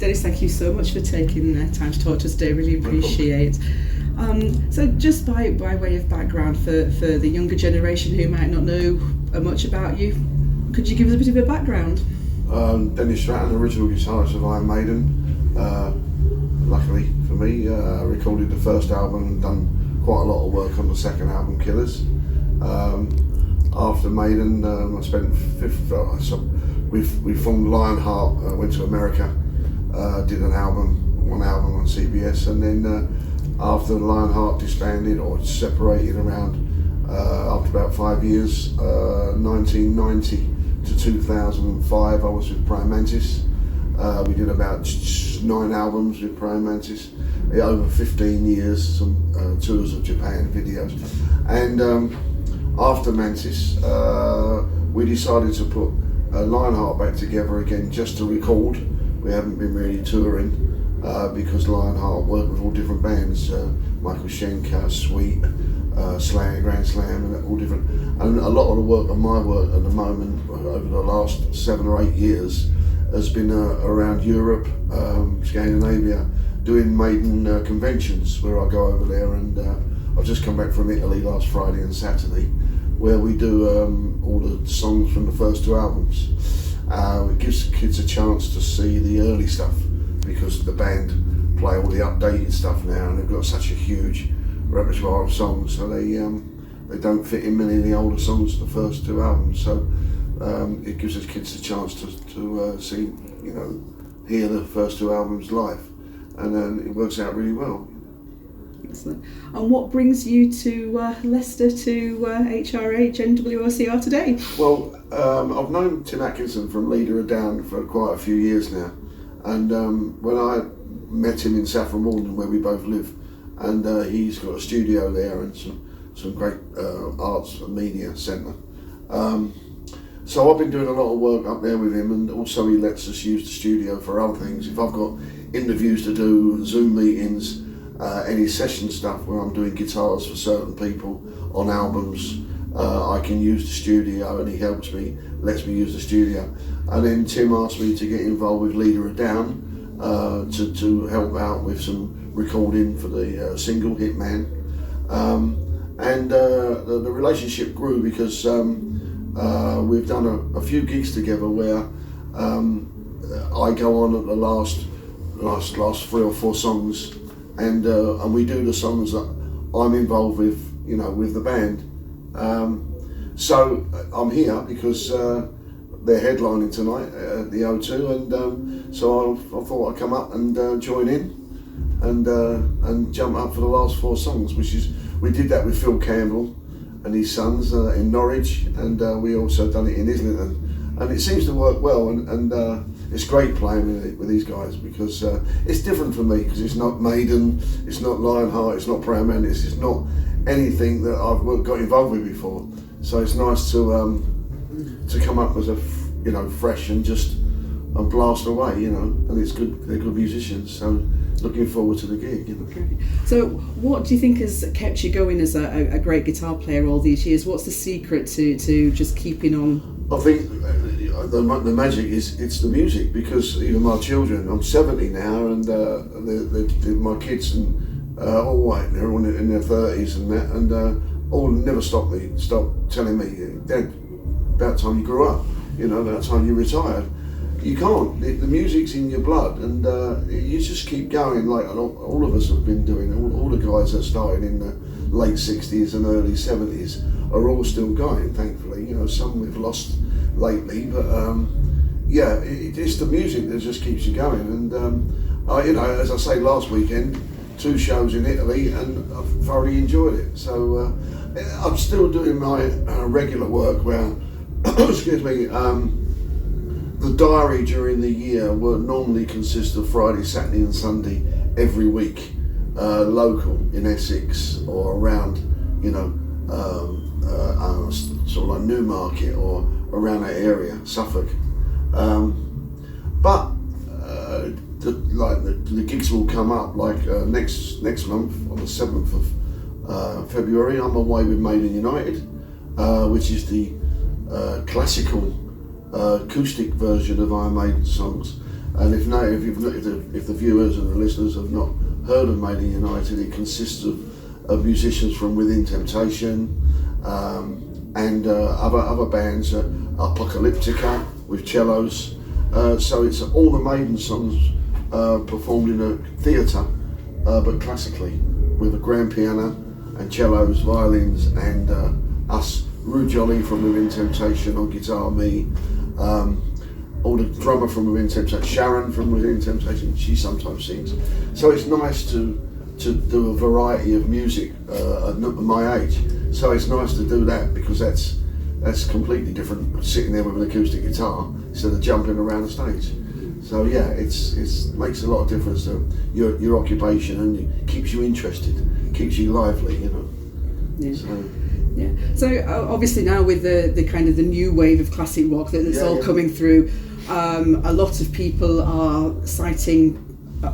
Dennis, thank you so much for taking time to talk to us today. Really appreciate. So just by way of background for the younger generation who might not know much about you, could you give us a bit of a background? Dennis Stratton, original guitarist of Iron Maiden. Luckily for me, recorded the first album and done quite a lot of work on the second album, Killers. After Maiden, I spent we formed Lionheart, went to America, did one album on CBS, and then after Lionheart disbanded or separated around after about 5 years, 1990 to 2005, I was with Praying Mantis. We did about 9 albums with Praying Mantis, over 15 years, some tours of Japan, videos, and after Mantis, we decided to put Lionheart back together again just to record. We haven't been really touring because Lionheart worked with all different bands, Michael Schenker, Sweet, Slam, Grand Slam, and all different. And a lot of the work of my work at the moment, over the last 7 or 8 years, has been around Europe, Scandinavia, doing Maiden conventions where I go over there, and I've just come back from Italy last Friday and Saturday, where we do all the songs from the first 2 albums. It gives kids a chance to see the early stuff because the band play all the updated stuff now, and they've got such a huge repertoire of songs, so they don't fit in many of the older songs, the first 2 albums. So it gives us kids a chance to see, hear the first 2 albums live, and then it works out really well. Excellent. And what brings you to Leicester, to HRH NWOCR today? Well, I've known Tim Atkinson from Leader of Down for quite a few years now, and when I met him in Saffron Walden, where we both live, and he's got a studio there and some great arts and media centre. So I've been doing a lot of work up there with him, and also he lets us use the studio for other things. If I've got interviews to do, Zoom meetings, any session stuff where I'm doing guitars for certain people on albums, I can use the studio, and he helps me, lets me use the studio. And then Tim asked me to get involved with Leader of Down to help out with some recording for the single Hitman. And the relationship grew because we've done a few gigs together where I go on at the last 3 or 4 songs, and we do the songs that I'm involved with, with the band. So I'm here because they're headlining tonight at the O2, and so I thought I'd come up and join in and jump up for the last 4 songs, we did that with Phil Campbell and his sons in Norwich, and we also done it in Islington, and it seems to work well, and it's great playing with these guys because it's different for me because it's not Maiden, it's not Lionheart, it's not Praying Mantis, it's not anything that I've got involved with before, so it's nice to come up as a fresh and just blast away, and it's good. They're good musicians, so looking forward to the gig. Okay. So what do you think has kept you going as a great guitar player all these years? What's the secret to just keeping on? I think the magic is it's the music, because even my children, I'm 70 now, and my kids and all white, they're all in their 30s and that, and all never stop telling me, Dad, about time you grew up, about time you retired. You can't. The music's in your blood, and you just keep going like all of us have been doing. All the guys that started in the late 60s and early 70s are all still going, thankfully. Some we've lost lately, but it's the music that just keeps you going. And as I say, last weekend, 2 shows in Italy, and I've thoroughly enjoyed it. So I'm still doing my regular work where, excuse me, the diary during the year will normally consist of Friday, Saturday and Sunday every week, local in Essex or around, sort of like Newmarket or around that area, Suffolk. But the gigs will come up like next month on the 7th of February. I'm away with Maiden United, which is the classical acoustic version of Iron Maiden songs, And if the viewers and the listeners have not heard of Maiden United, it consists of musicians from Within Temptation and other bands, Apocalyptica with cellos. So it's all the Maiden songs performed in a theatre, but classically, with a grand piano and cellos, violins, and us, Rue Jolly from Within Temptation on guitar, me, or the drummer from Within Temptation, Sharon from Within Temptation, she sometimes sings. So it's nice to do a variety of music at my age. So it's nice to do that, because that's completely different, sitting there with an acoustic guitar instead of jumping around the stage. So yeah, it's makes a lot of difference to your occupation, and it keeps you interested, keeps you lively, you know. Yeah. So obviously now with the kind of the new wave of classic rock that's coming through, a lot of people are citing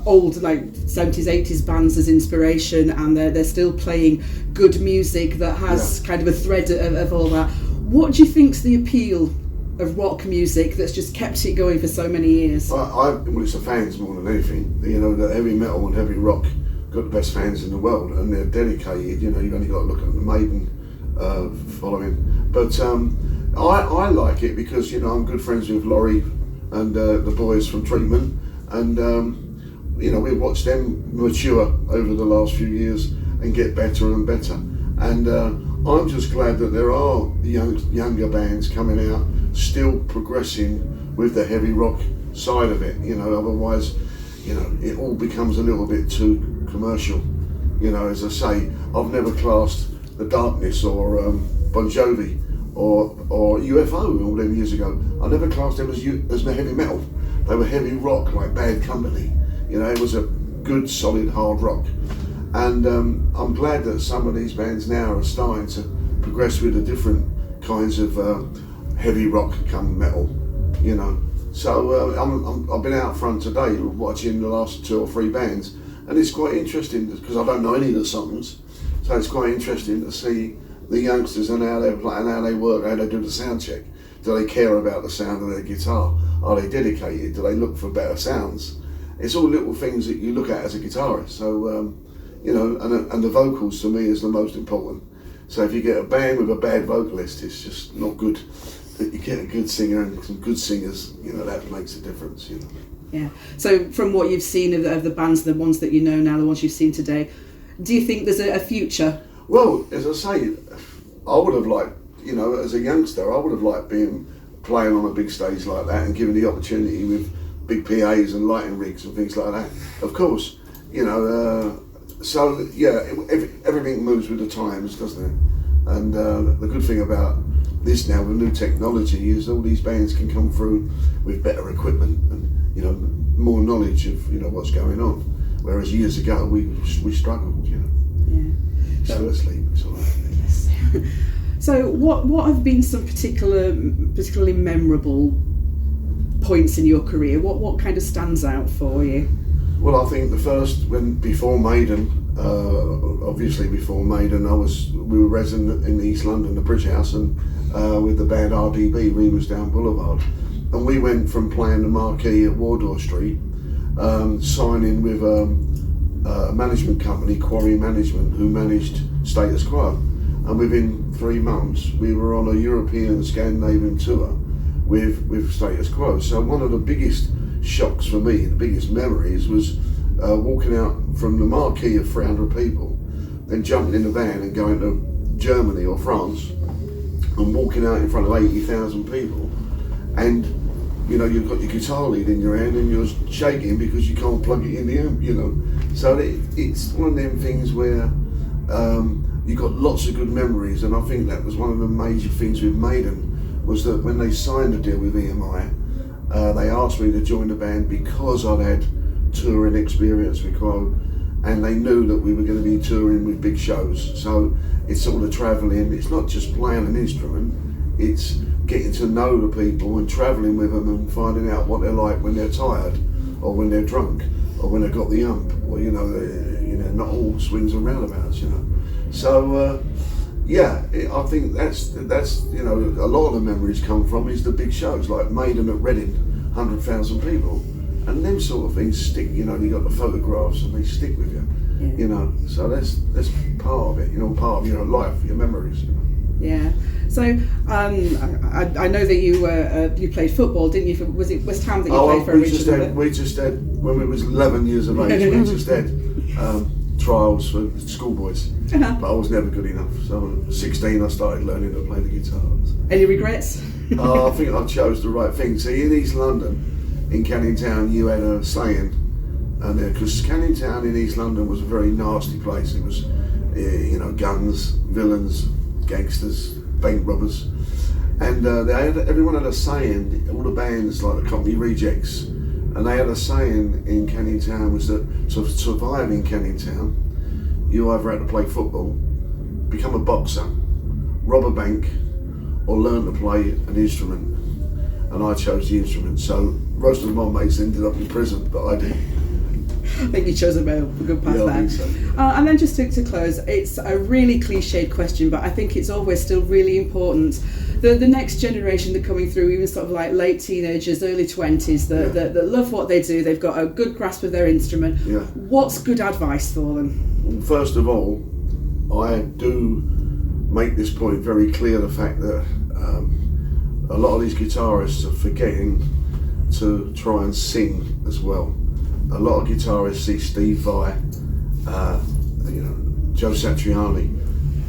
old, like 70s, 80s bands as inspiration, and they're still playing good music that has kind of a thread of all that. What do you think's the appeal of rock music that's just kept it going for so many years? Well, it's the fans more than anything. You know, the heavy metal and heavy rock got the best fans in the world, and they're dedicated. You know, you've only got to look at the Maiden following. But I like it because, you know, I'm good friends with Laurie and the boys from Treatment, and you know, we've watched them mature over the last few years and get better and better. And I'm just glad that there are younger bands coming out, still progressing with the heavy rock side of it. You know, otherwise, you know, it all becomes a little bit too commercial. You know, as I say, I've never classed The Darkness or Bon Jovi or UFO all them years ago. I never classed them as heavy metal. They were heavy rock, like Bad Company. You know, it was a good, solid, hard rock. And I'm glad that some of these bands now are starting to progress with the different kinds of heavy rock come metal, you know. So I've been out front today watching the last 2 or 3 bands, and it's quite interesting because I don't know any of the songs. So it's quite interesting to see the youngsters and how they play and how they work, how they do the sound check. Do they care about the sound of their guitar? Are they dedicated? Do they look for better sounds? It's all little things that you look at as a guitarist. So, you know, and the vocals to me is the most important. So if you get a band with a bad vocalist, it's just not good. But you get a good singer and some good singers, you know, that makes a difference, you know. Yeah. So from what you've seen of the bands, the ones that you know now, the ones you've seen today, do you think there's a future? Well, as I say, I would have liked, you know, as a youngster, I would have liked playing on a big stage like that and given the opportunity with big PAs and lighting rigs and things like that. Of course, you know, so yeah, everything moves with the times, doesn't it? And the good thing about this now with new technology is all these bands can come through with better equipment and, you know, more knowledge of, you know, what's going on. Whereas years ago we struggled, you know. Yeah. Fell asleep. Yes. So what have been some particularly memorable points in your career? What kind of stands out for you? Well, I think the first, before Maiden, obviously before Maiden, we were resident in East London, the Bridge House, and with the band RDB, Remusdown Boulevard, and we went from playing the marquee at Wardour Street, signing with a management company, Quarry Management, who managed Status Quo, and within 3 months we were on a European Scandinavian tour with Status Quo. So one of the biggest shocks for me, the biggest memories, was walking out from the marquee of 300 people, then jumping in the van and going to Germany or France and walking out in front of 80,000 people, and you know, you've got your guitar lead in your hand and you're shaking because you can't plug it in the amp, you know. So it's one of them things where you got lots of good memories, and I think that was one of the major things with Maiden, was that when they signed a deal with EMI, they asked me to join the band because I'd had touring experience with Quo, and they knew that we were going to be touring with big shows. So it's all the travelling, it's not just playing an instrument, it's getting to know the people and travelling with them and finding out what they're like when they're tired, or when they're drunk, or when they've got the ump, or you know, not all swings and roundabouts, you know. So yeah, I think that's you know, a lot of the memories come from is the big shows like Maiden at Reading, 100,000 people. and them sort of things stick. You know, you got the photographs and they stick with you. Yeah. You know, so that's part of it. You know, part of your life, your memories. You know. Yeah. So I know that you played football, didn't you? Was it West Ham that you played for originally? We just had when we was 11 years of age. We just had trials for schoolboys, but I was never good enough. So at 16, I started learning to play the guitar. Any regrets? I think I chose the right thing. See, in East London, in Canning Town, you had a saying, and because Canning Town in East London was a very nasty place. It was, you know, guns, villains, gangsters, bank robbers, and everyone had a saying. All the bands like the Company Rejects, and they had a saying in Canning Town was that to survive in Canning Town, you either had to play football, become a boxer, rob a bank, or learn to play an instrument. And I chose the instrument. So most of my mates ended up in prison, but I didn't. I think you chose a good path there. I think so. And then just to close, it's a really cliched question, but I think it's always still really important. The next generation that are coming through, even sort of like late teenagers, early 20s, that love what they do, they've got a good grasp of their instrument. Yeah. What's good advice for them? First of all, I do make this point very clear, the fact that a lot of these guitarists are forgetting to try and sing as well. A lot of guitarists see Steve Vai, you know, Joe Satriani.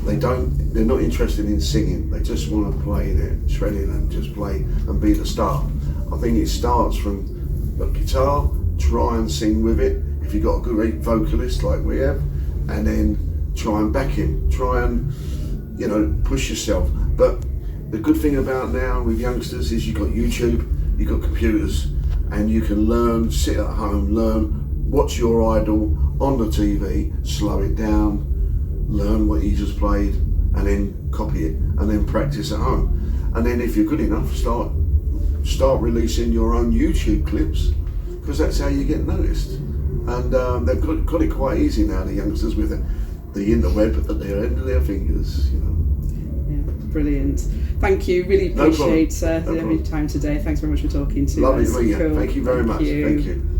They're not interested in singing. They just want to play their shredding and just play and be the star. I think it starts from the guitar. Try and sing with it if you've got a great vocalist like we have, and then try and back him. Try and, you know, push yourself. But the good thing about now with youngsters is you've got YouTube, you've got computers, and you can learn, sit at home, learn, watch your idol on the TV, slow it down, learn what he just played, and then copy it, and then practice at home. And then if you're good enough, start releasing your own YouTube clips, because that's how you get noticed. And they've got it quite easy now, the youngsters, with the interweb at their end of their fingers, you know. Brilliant. Thank you. Really appreciate every time today. Thanks very much for talking to us. Lovely to meet you. Thank you very much. Thank you. Thank you.